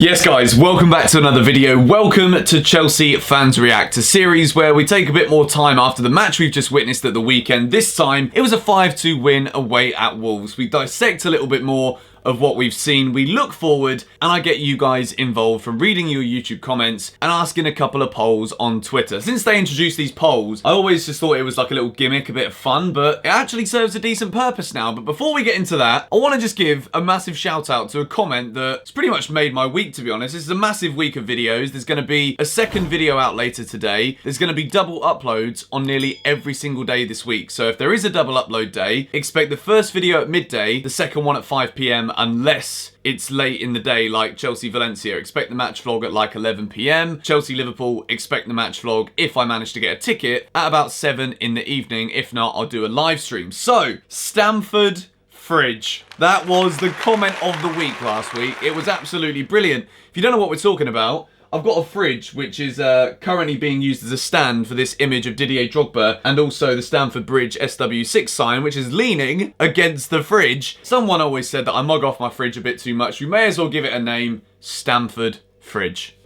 Yes guys, welcome back to another video. Welcome to Chelsea Fans React, a series where we take a bit more time after the match we've just witnessed at the weekend. This time, it was a 5-2 win away at Wolves. We dissect a little bit more of what we've seen, we look forward, and I get you guys involved from reading your YouTube comments and asking a couple of polls on Twitter. Since they introduced these polls, I always just thought it was like a little gimmick, a bit of fun, but it actually serves a decent purpose now. But before we get into that, I want to just give a massive shout out to a comment that's pretty much made my week, to be honest. This is a massive week of videos. There's going to be a second video out later today. There's going to be double uploads on nearly every single day this week. So if there is a double upload day, expect the first video at midday, the second one at 5 PM, unless it's late in the day like Chelsea Valencia. Expect the match vlog at like 11 PM. Chelsea Liverpool, expect the match vlog, if I manage to get a ticket, at about 7 in the evening. If not, I'll do a live stream. So, Stamford fridge. That was the comment of the week last week. It was absolutely brilliant. If you don't know what we're talking about, I've got a fridge which is currently being used as a stand for this image of Didier Drogba and also the Stamford Bridge SW6 sign, which is leaning against the fridge. Someone always said that I mug off my fridge a bit too much. We may as well give it a name, Stamford Fridge.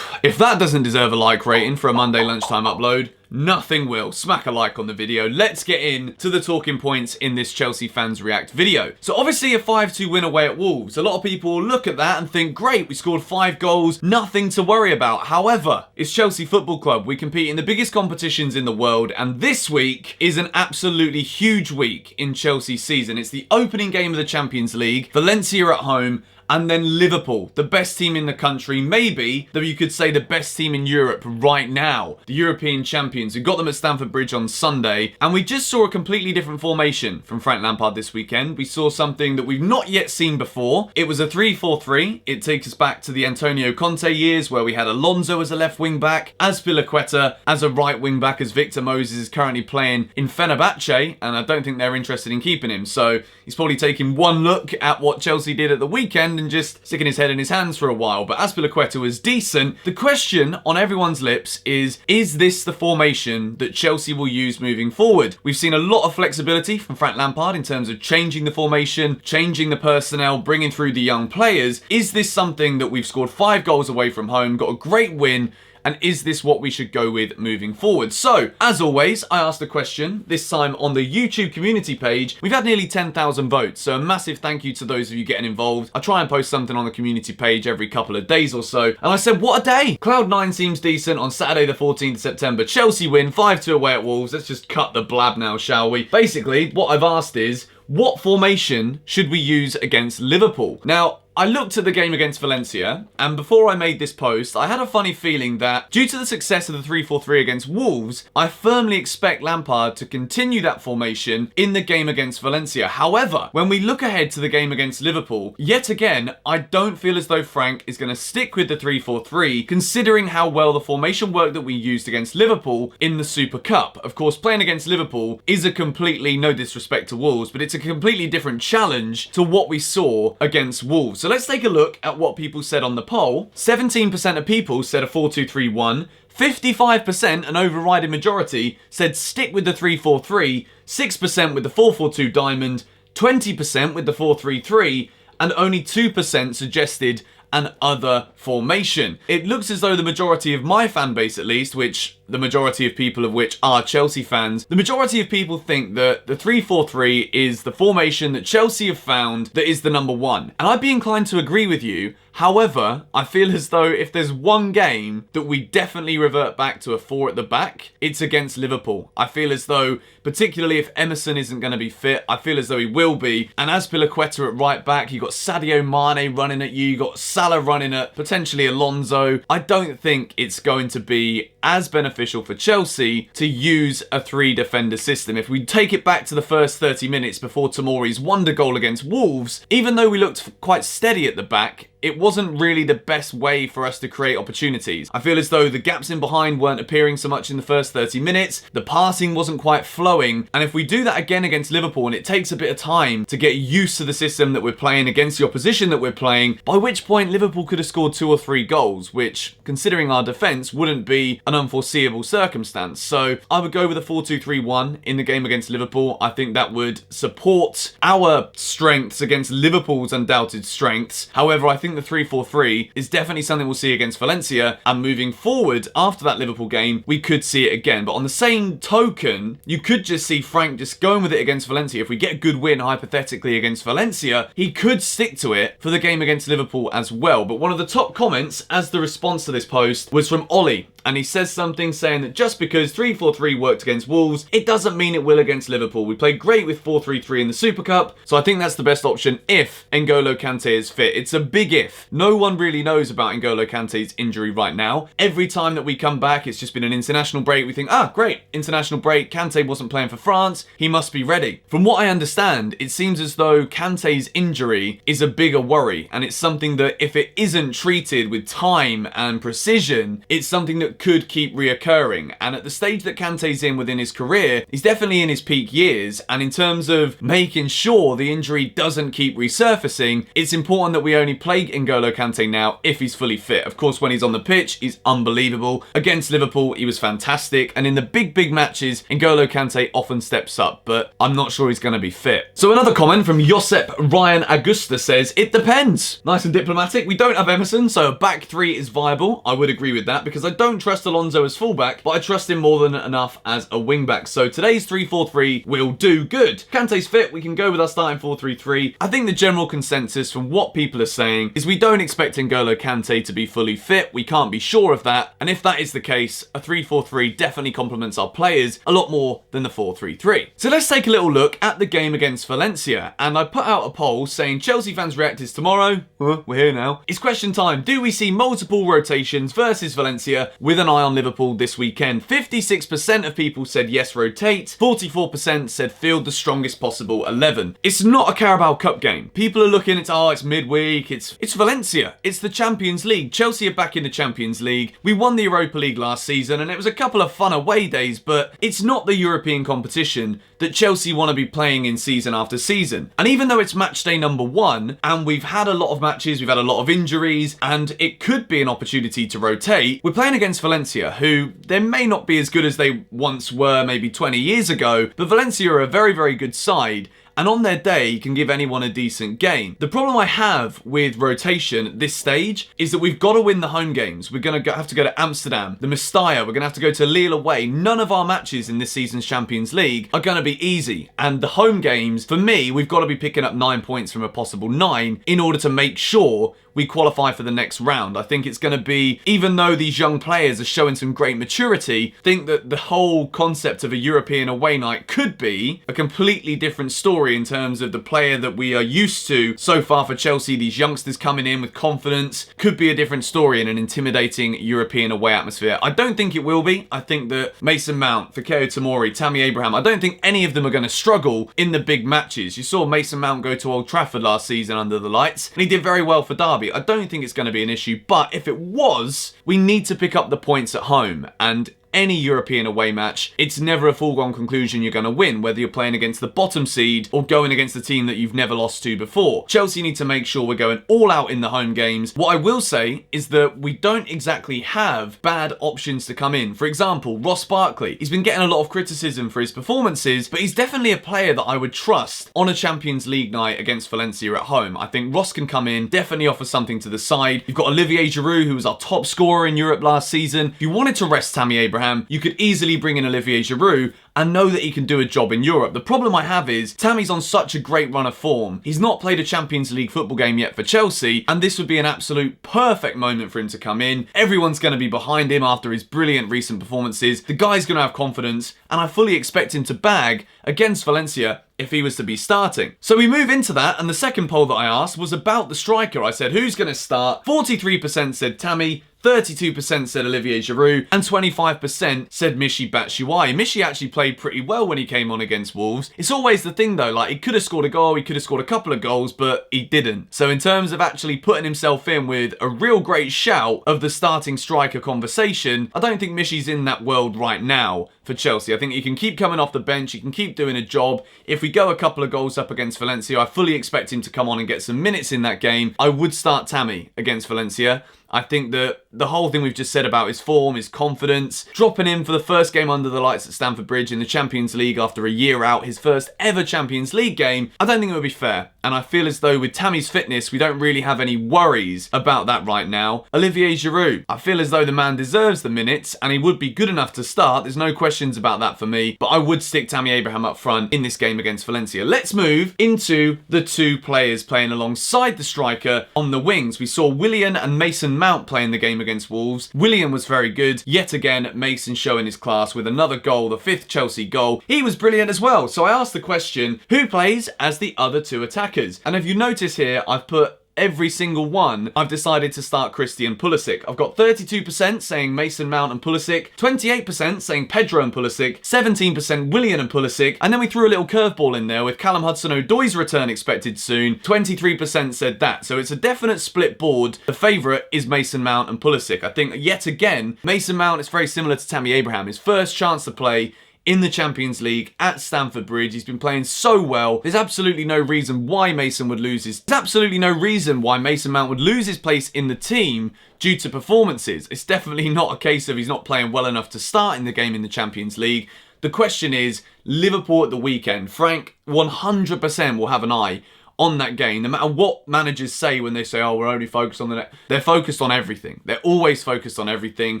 If that doesn't deserve a like rating for a Monday lunchtime upload, nothing will. Smack a like on the video. Let's get into the talking points in this Chelsea Fans React video. So obviously a 5-2 win away at Wolves. A lot of people look at that and think, great, we scored 5 goals, nothing to worry about. However, it's Chelsea Football Club. We compete in the biggest competitions in the world, and this week is an absolutely huge week in Chelsea's season. It's the opening game of the Champions League, Valencia at home, and then Liverpool, the best team in the country, maybe, though you could say the best team in Europe right now, the European champions. We got them at Stamford Bridge on Sunday, and we just saw a completely different formation from Frank Lampard this weekend. We saw something that we've not yet seen before. It was a 3-4-3. It takes us back to the Antonio Conte years, where we had Alonso as a left wing-back, Azpilicueta as a right wing-back, as Victor Moses is currently playing in Fenerbahce, and I don't think they're interested in keeping him. So he's probably taking one look at what Chelsea did at the weekend and just sticking his head in his hands for a while. But Azpilicueta was decent. The question on everyone's lips is this the formation that Chelsea will use moving forward? We've seen a lot of flexibility from Frank Lampard in terms of changing the formation, changing the personnel, bringing through the young players. Is this something that we've scored 5 goals away from home, got a great win, and is this what we should go with moving forward? So, as always, I asked a question, this time on the YouTube community page. We've had nearly 10,000 votes, so a massive thank you to those of you getting involved. I try and post something on the community page every couple of days or so, and I said, what a day! Cloud9 seems decent on Saturday the 14th of September. Chelsea win, 5-2 away at Wolves. Let's just cut the blab now, shall we? Basically, what I've asked is, what formation should we use against Liverpool? Now, I looked at the game against Valencia, and before I made this post, I had a funny feeling that due to the success of the 3-4-3 against Wolves, I firmly expect Lampard to continue that formation in the game against Valencia. However, when we look ahead to the game against Liverpool, yet again, I don't feel as though Frank is going to stick with the 3-4-3, considering how well the formation worked that we used against Liverpool in the Super Cup. Of course, playing against Liverpool is a completely, no disrespect to Wolves, but it's a completely different challenge to what we saw against Wolves. So let's take a look at what people said on the poll. 17% of people said a 4-2-3-1. 55%, an overriding majority, said stick with the 3-4-3. 6% with the 4-4-2 diamond. 20% with the 4-3-3. And only 2% suggested an other formation. It looks as though the majority of my fan base, at least, which the majority of people of which are Chelsea fans, the majority of people think that the 3-4-3 is the formation that Chelsea have found that is the number one. And I'd be inclined to agree with you. However, I feel as though if there's one game that we definitely revert back to a 4 at the back, it's against Liverpool. I feel as though, particularly if Emerson isn't going to be fit, I feel as though he will be. And Azpilicueta at right back, you got Sadio Mane running at you got Salah running at potentially Alonso. I don't think it's going to be as beneficial for Chelsea to use a 3-defender system. If we take it back to the first 30 minutes before Tomori's wonder goal against Wolves, even though we looked quite steady at the back, it wasn't really the best way for us to create opportunities. I feel as though the gaps in behind weren't appearing so much in the first 30 minutes, the passing wasn't quite flowing, and if we do that again against Liverpool and it takes a bit of time to get used to the system that we're playing against the opposition that we're playing, by which point Liverpool could have scored 2 or 3 goals, which, considering our defence, wouldn't be an unforeseeable circumstance. So I would go with a 4-2-3-1 in the game against Liverpool. I think that would support our strengths against Liverpool's undoubted strengths. However, I think think the 3-4-3 is definitely something we'll see against Valencia, and moving forward after that Liverpool game, we could see it again. But on the same token, you could just see Frank just going with it against Valencia. If we get a good win, hypothetically, against Valencia, he could stick to it for the game against Liverpool as well. But one of the top comments as the response to this post was from Ollie, and he says something saying that just because 3-4-3 worked against Wolves, it doesn't mean it will against Liverpool. We played great with 4-3-3 in the Super Cup, so I think that's the best option if N'Golo Kante is fit. It's a big if. No one really knows about N'Golo Kante's injury right now. Every time that we come back, it's just been an international break. We think, great, international break. Kante wasn't playing for France. He must be ready. From what I understand, it seems as though Kante's injury is a bigger worry, and it's something that if it isn't treated with time and precision, it's something that could keep reoccurring. And at the stage that Kante's in within his career, he's definitely in his peak years, and in terms of making sure the injury doesn't keep resurfacing, it's important that we only play N'Golo Kante now if he's fully fit. Of course, when he's on the pitch, he's unbelievable. Against Liverpool, he was fantastic, and in the big matches, N'Golo Kante often steps up, but I'm not sure he's going to be fit. So another comment from Josep Ryan Augusta says, it depends. Nice and diplomatic. We don't have Emerson, so a back three is viable. I would agree with that, because I don't trust Alonso as fullback, but I trust him more than enough as a wingback. So today's 3-4-3 will do good. Kante's fit, we can go with our starting 4-3-3. I think the general consensus from what people are saying is we don't expect N'Golo Kante to be fully fit. We can't be sure of that. And if that is the case, a 3-4-3 definitely complements our players a lot more than the 4-3-3. So let's take a little look at the game against Valencia. And I put out a poll saying Chelsea fans react is tomorrow. We're here now. It's question time. Do we see multiple rotations versus Valencia with an eye on Liverpool this weekend? 56% of people said yes, rotate. 44% said field the strongest possible 11. It's not a Carabao Cup game. People are looking at, it's midweek. It's Valencia. It's the Champions League. Chelsea are back in the Champions League. We won the Europa League last season, and it was a couple of fun away days, but it's not the European competition that Chelsea want to be playing in season after season. And even though it's match day number 1, and we've had a lot of matches, we've had a lot of injuries, and it could be an opportunity to rotate, we're playing against Valencia, who they may not be as good as they once were maybe 20 years ago, but Valencia are a very good side, and on their day can give anyone a decent game. The problem I have with rotation at this stage is that we've got to win the home games. We're going to have to go to Amsterdam, the Mestalla, we're going to have to go to Lille away. None of our matches in this season's Champions League are going to be easy, and the home games, for me, we've got to be picking up 9 points from a possible 9 in order to make sure we qualify for the next round. I think it's going to be, even though these young players are showing some great maturity, I think that the whole concept of a European away night could be a completely different story in terms of the player that we are used to so far for Chelsea. These youngsters coming in with confidence could be a different story in an intimidating European away atmosphere. I don't think it will be. I think that Mason Mount, Fikayo Tomori, Tammy Abraham, I don't think any of them are going to struggle in the big matches. You saw Mason Mount go to Old Trafford last season under the lights, and he did very well for Derby. I don't think it's going to be an issue, but if it was, we need to pick up the points at home, and any European away match, it's never a foregone conclusion you're going to win, whether you're playing against the bottom seed or going against a team that you've never lost to before. Chelsea need to make sure we're going all out in the home games. What I will say is that we don't exactly have bad options to come in. For example, Ross Barkley. He's been getting a lot of criticism for his performances, but he's definitely a player that I would trust on a Champions League night against Valencia at home. I think Ross can come in, definitely offer something to the side. You've got Olivier Giroud, who was our top scorer in Europe last season. If you wanted to rest Tammy Abraham, you could easily bring in Olivier Giroud and know that he can do a job in Europe. The problem I have is Tammy's on such a great run of form. He's not played a Champions League football game yet for Chelsea, and this would be an absolute perfect moment for him to come in. Everyone's going to be behind him after his brilliant recent performances. The guy's going to have confidence, and I fully expect him to bag against Valencia if he was to be starting. So we move into that, and the second poll that I asked was about the striker. I said, who's going to start? 43% said Tammy, 32% said Olivier Giroud, and 25% said Michy Batshuayi. Michy actually played pretty well when he came on against Wolves. It's always the thing though, like he could have scored a goal, he could have scored a couple of goals, but he didn't. So in terms of actually putting himself in with a real great shout of the starting striker conversation, I don't think Michy's in that world right now. for Chelsea. I think he can keep coming off the bench, he can keep doing a job. If we go a couple of goals up against Valencia, I fully expect him to come on and get some minutes in that game. I would start Tammy against Valencia. I think that the whole thing we've just said about his form, his confidence, dropping him for the first game under the lights at Stamford Bridge in the Champions League after a year out, his first ever Champions League game, I don't think it would be fair. And I feel as though with Tammy's fitness, we don't really have any worries about that right now. Olivier Giroud, I feel as though the man deserves the minutes and he would be good enough to start. There's no questions about that for me, but I would stick Tammy Abraham up front in this game against Valencia. Let's move into the two players playing alongside the striker on the wings. We saw Willian and Mason Mount playing the game against Wolves. Willian was very good. Yet again, Mason showing his class with another goal, the 5th Chelsea goal. He was brilliant as well. So I asked the question, who plays as the other two attackers? And if you notice here, I've put every single one, I've decided to start Christian Pulisic. I've got 32% saying Mason Mount and Pulisic, 28% saying Pedro and Pulisic, 17% Willian and Pulisic, and then we threw a little curveball in there with Callum Hudson-Odoi's return expected soon. 23% said that, so it's a definite split board. The favourite is Mason Mount and Pulisic. I think, yet again, Mason Mount is very similar to Tammy Abraham. His first chance to play in the Champions League at Stamford Bridge. He's been playing so well. There's absolutely no reason why Mason would lose his... There's absolutely no reason why Mason Mount would lose his place in the team due to performances. It's definitely not a case of he's not playing well enough to start in the game in the Champions League. The question is, Liverpool at the weekend. Frank 100% will have an eye on that game, no matter what managers say when they say, oh, we're only focused on the net. They're focused on everything. They're always focused on everything.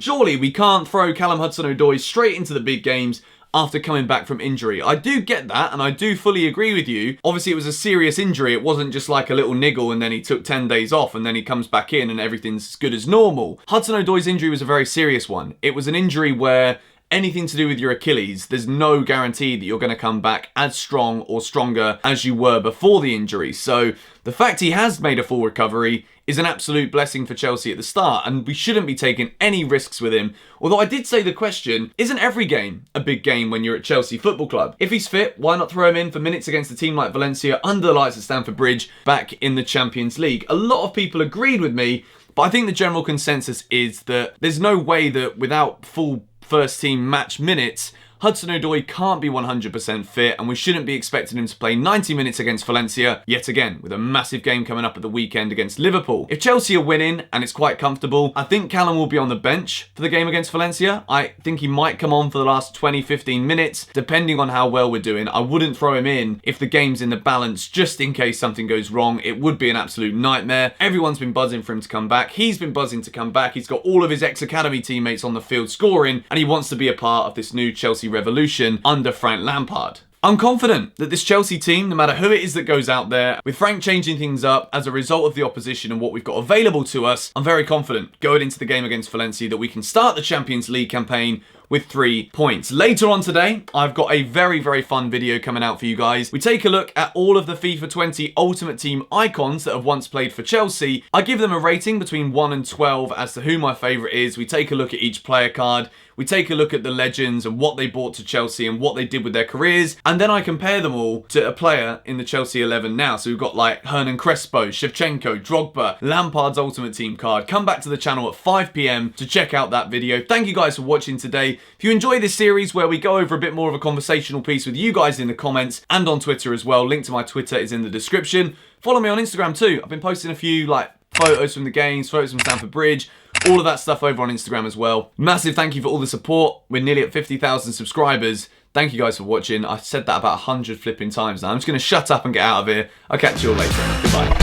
Surely we can't throw Callum Hudson-Odoi straight into the big games after coming back from injury. I do get that, and I do fully agree with you. Obviously, it was a serious injury. It wasn't just like a little niggle and then he took 10 days off and then he comes back in and everything's as good as normal. Hudson-Odoi's injury was a very serious one. It was an injury where anything to do with your Achilles, there's no guarantee that you're going to come back as strong or stronger as you were before the injury. So the fact he has made a full recovery is an absolute blessing for Chelsea at the start, and we shouldn't be taking any risks with him. Although I did say the question, isn't every game a big game when you're at Chelsea Football Club? If he's fit, why not throw him in for minutes against a team like Valencia under the lights at Stamford Bridge back in the Champions League? A lot of people agreed with me, but I think the general consensus is that there's no way that without full first team match minutes, Hudson-Odoi can't be 100% fit, and we shouldn't be expecting him to play 90 minutes against Valencia, yet again, with a massive game coming up at the weekend against Liverpool. If Chelsea are winning, and it's quite comfortable, I think Callum will be on the bench for the game against Valencia. I think he might come on for the last 20-15 minutes, depending on how well we're doing. I wouldn't throw him in if the game's in the balance, just in case something goes wrong. It would be an absolute nightmare. Everyone's been buzzing for him to come back. He's been buzzing to come back. He's got all of his ex-academy teammates on the field scoring, and he wants to be a part of this new Chelsea revolution under Frank Lampard. I'm confident that this Chelsea team, no matter who it is that goes out there, with Frank changing things up as a result of the opposition and what we've got available to us, I'm very confident going into the game against Valencia that we can start the Champions League campaign with 3 points. Later on today, I've got a very, very fun video coming out for you guys. We take a look at all of the FIFA 20 Ultimate Team icons that have once played for Chelsea. I give them a rating between 1 and 12 as to who my favourite is. We take a look at each player card. We take a look at the legends and what they brought to Chelsea and what they did with their careers. And then I compare them all to a player in the Chelsea 11 now. So we've got like Hernan Crespo, Shevchenko, Drogba, Lampard's Ultimate Team card. Come back to the channel at 5 PM to check out that video. Thank you guys for watching today. If you enjoy this series where we go over a bit more of a conversational piece with you guys in the comments and on Twitter as well, link to my Twitter is in the description. Follow me on Instagram too. I've been posting a few like photos from the games, photos from Stamford Bridge, all of that stuff over on Instagram as well. Massive thank you for all the support. We're nearly at 50,000 subscribers. Thank you guys for watching. I've said that about 100 flipping times now. I'm just going to shut up and get out of here. I'll catch you all later. Goodbye.